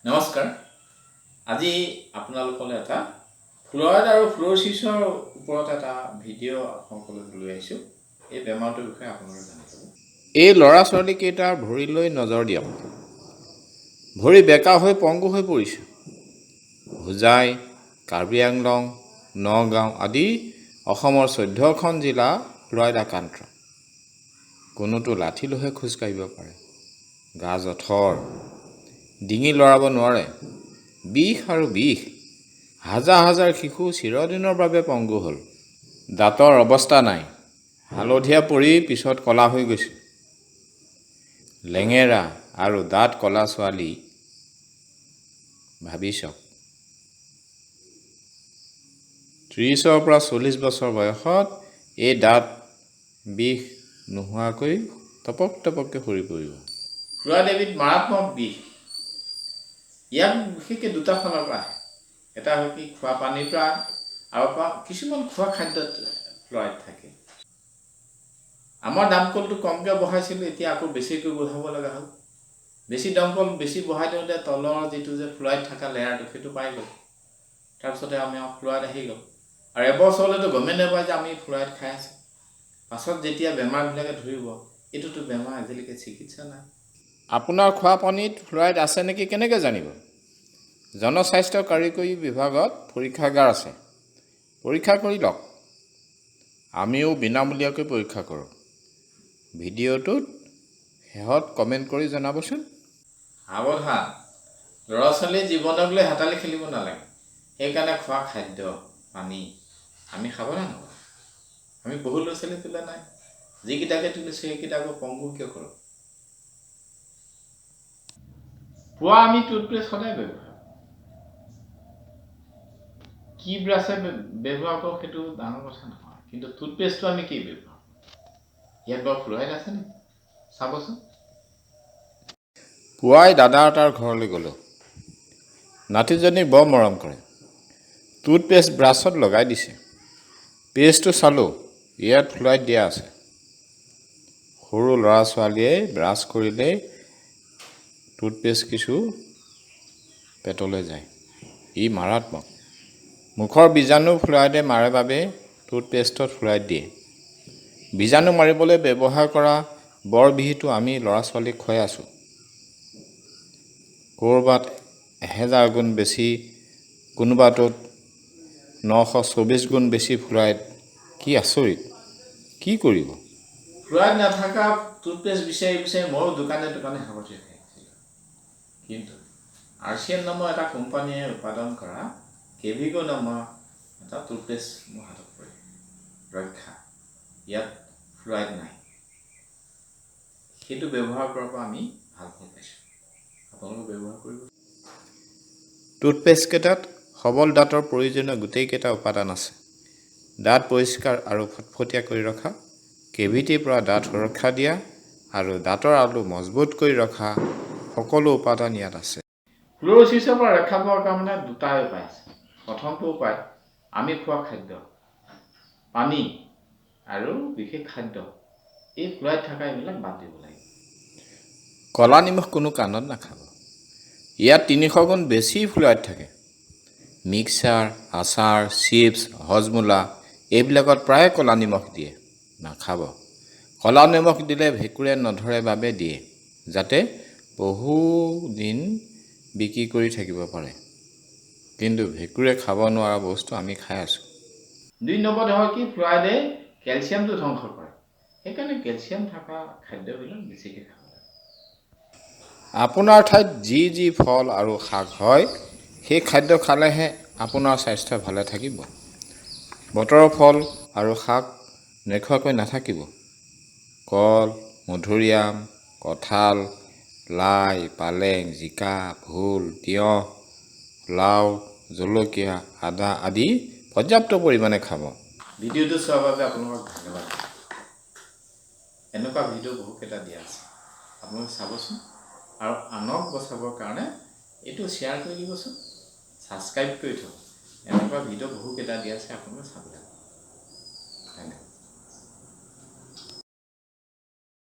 নমস্কাৰ। আজি আপোনালোকলৈ এটা ফ্লুইড আৰু ফ্ল'ৰচিছৰ ওপৰত এটা ভিডিঅ' আপোনালোকলৈ লৈ আহিছোঁ। এই বেমাৰটোৰ বিষয়ে আপোনালোকে জানিব। এই ল'ৰা ছোৱালীকেইটাৰ ভৰিলৈ নজৰ দিয়ক। ভৰি বেকা হৈ পংগু হৈ পৰিছে। হোজাই, কাৰ্বি আংলং, নগাঁও আদি অসমৰ 14খন জিলা ফ্লুইড আক্ৰান্ত। কোনোটো লাঠি লৈহে খোজকাঢ়িব পাৰে। গা জঠৰ, ডিঙি লৰাব নোৱাৰে। বিষ আৰু বিষ। হাজাৰ হাজাৰ শিশু চিৰদিনৰ বাবে পংগু হ'ল। দাঁতৰ অৱস্থা নাই। হালধীয়া পৰি পিছত কলা হৈ গৈছে। লেঙেৰা আৰু দাঁত কলা ছোৱালী ভাবি চাওক। 30ৰ পৰা 40 বছৰ বয়সত এই দাঁত বিষ নোহোৱাকৈ টপক টপককৈ সৰি পৰিব। ফ্লুইড এবিধ মাৰাত্মক বিষ। ইয়াক বিশেষকৈ দুটা ফালৰ পৰা আহে। এটা হ'ল কি খোৱা পানীৰ পৰা আৰু কিছুমান খোৱা খাদ্যত ফ্লুইড থাকে। আমাৰ দমকলটো কমকৈ বহাইছিলোঁ, এতিয়া আকৌ বেছিকৈ বহাব লগা হ'ল। বেছি দমকল বেছি বহাই দিওঁতে তলৰ যিটো যে ফ্লুইড থকা লেয়াৰটো সেইটো পাই গ'ল। তাৰপিছতে আমি ফ্লুইড আহি গ'ল আৰু এবছৰলৈতো গমেই নাপায় যে আমি ফ্লুইড খাই আছোঁ। পাছত যেতিয়া বেমাৰবিলাকে ধৰিব, এইটোতো বেমাৰ আজিলৈকে চিকিৎসা নাই। আপোনাৰ খোৱা পানীত ফ্লুইড আছে নেকি কেনেকৈ জানিব? জনস্বাস্থ্য কাৰিকৰী বিভাগত পৰীক্ষাগাৰ আছে, পৰীক্ষা কৰি লওক। আমিও বিনামূলীয়াকৈ পৰীক্ষা কৰোঁ। ভিডিঅ'টোত শেহত কমেণ্ট কৰি জনাবচোন। সাৱধান, ল'ৰা ছোৱালীয়ে জীৱনক লৈ হেতালি খেলিব নালাগে। সেইকাৰণে খোৱা খাদ্য পানী আমি সাৱধান হ'ব। আমি বহু ল'ৰা ছোৱালী তোলা নাই, যিকেইটাকে তুলিছোঁ সেইকেইটাকো পংগু কিয় কৰোঁ? পুৱা আমি টুথপেষ্ট সদায় ব্যৱহাৰ কৰোঁ। কি ব্ৰাছে ব্যৱহাৰ কৰোঁ সেইটো ডাঙৰ কথা নহয়, কিন্তু টুথপেষ্টটো আমি কি ব্যৱহাৰ কৰোঁ? ইয়াত বাৰু ফ্লুইড আছে নেকি চাবচোন। পুৱাই দাদা এটাৰ ঘৰলৈ গ'লোঁ। নাতিজনীক বৰ মৰম কৰে। টুথপেষ্ট ব্ৰাছত লগাই দিছে। পেষ্টটো চালোঁ, ইয়াত ফ্লুইড দিয়া আছে। সৰু ল'ৰা ছোৱালীয়ে ব্ৰাছ কৰিলেই টুথপেষ্ট কিছু পেটলৈ যায়। ই মাৰাত্মক। মুখৰ বীজাণু ফ্লুইডে মাৰে বাবে টুথপেষ্টত ফ্লুইড দিয়ে। বীজাণু মাৰিবলৈ ব্যৱহাৰ কৰা বৰবিহিটো আমি ল'ৰা ছোৱালীক খুৱাই আছোঁ। ক'ৰবাত 1000 গুণ বেছি, কোনোবাটোত 924 গুণ বেছি ফ্লুইড। কি আচৰিত! কি কৰিব? ফ্লুইড নাথাকা টুথপেষ্ট বিচাৰি বিচাৰি ময়ো দোকানে দোকানে সাৱটি খাইছিলোঁ। কিন্তু আৰ্চিয়ান নামৰ এটা কোম্পানীয়ে উৎপাদন কৰা কেভিকো নামৰ এটা টুথপেষ্ট মোৰ হাতত পৰিল। ৰক্ষা, ইয়াত ফ্লুইড নাই। সেইটো ব্যৱহাৰ কৰাৰ পৰা আমি ভাল ফল পাইছোঁ। আপোনালোকে ব্যৱহাৰ কৰিব। টুথপেষ্টকেইটাত সবল দাঁতৰ প্ৰয়োজনীয় গোটেইকেইটা উপাদান আছে। দাঁত পৰিষ্কাৰ আৰু ফটফটীয়া কৰি ৰখা, কেভিটিৰ পৰা দাঁত সুৰক্ষা দিয়া আৰু দাঁতৰ আলু মজবুত কৰি ৰখা সকলো উপাদান ইয়াত আছে। ফ্লুৰচিছৰ পৰা ৰক্ষা পোৱাৰ কাৰণে দুটাই উপায় আছে। প্ৰথমটো উপায়, আমি খোৱা খাদ্য, পানী আৰু বিশেষ খাদ্য, এই ফ্লুইড থকা এইবিলাক বাদ দিব লাগে। ক'লা নিমখ কোনো কাৰণত নাখাব। ইয়াত 300 গুণ বেছি ফ্লুইড থাকে। মিক্সাৰ, আচাৰ, চিপছ, হজমোলা এইবিলাকত প্ৰায় ক'লা নিমখ দিয়ে, নাখাব। ক'লা নিমখ দিলে ভেঁকুৰে নধৰে বাবে দিয়ে, যাতে বহু দিন বিক্ৰী কৰি থাকিব পাৰে। কিন্তু ভেঁকুৰে খাব নোৱাৰা বস্তু আমি খাই আছোঁ। 2 নম্বৰতে হয় কি, ফ্লুইডে কেলছিয়ামটো ধ্বংস কৰে। সেইকাৰণে কেলছিয়াম থকা খাদ্যবিলাক বেছিকৈ খাব লাগে। আপোনাৰ ঠাইত যি যি ফল আৰু শাক হয়, সেই খাদ্য খালেহে আপোনাৰ স্বাস্থ্য ভালে থাকিব। বতৰৰ ফল আৰু শাক নোখোৱাকৈ নাথাকিব। কল, মধুৰিআম, কঁঠাল, লাই, পালেং, জিকা, ভোল, তিয়ঁহ, লাও, জলকীয়া, আদা আদি পৰ্যাপ্ত পৰিমাণে খাব। ভিডিঅ'টো চোৱাৰ বাবে আপোনালোকক ধন্যবাদ। এনেকুৱা ভিডিঅ' বহুকেইটা দিয়া আছে, আপোনালোকে চাবচোন আৰু আনক বচাবৰ কাৰণে এইটো শ্বেয়াৰ কৰি দিবচোন, ছাবস্ক্ৰাইব কৰি থ'ব। এনেকুৱা ভিডিঅ' বহুকেইটা দিয়া আছে, আপোনালোকে চাব লাগে।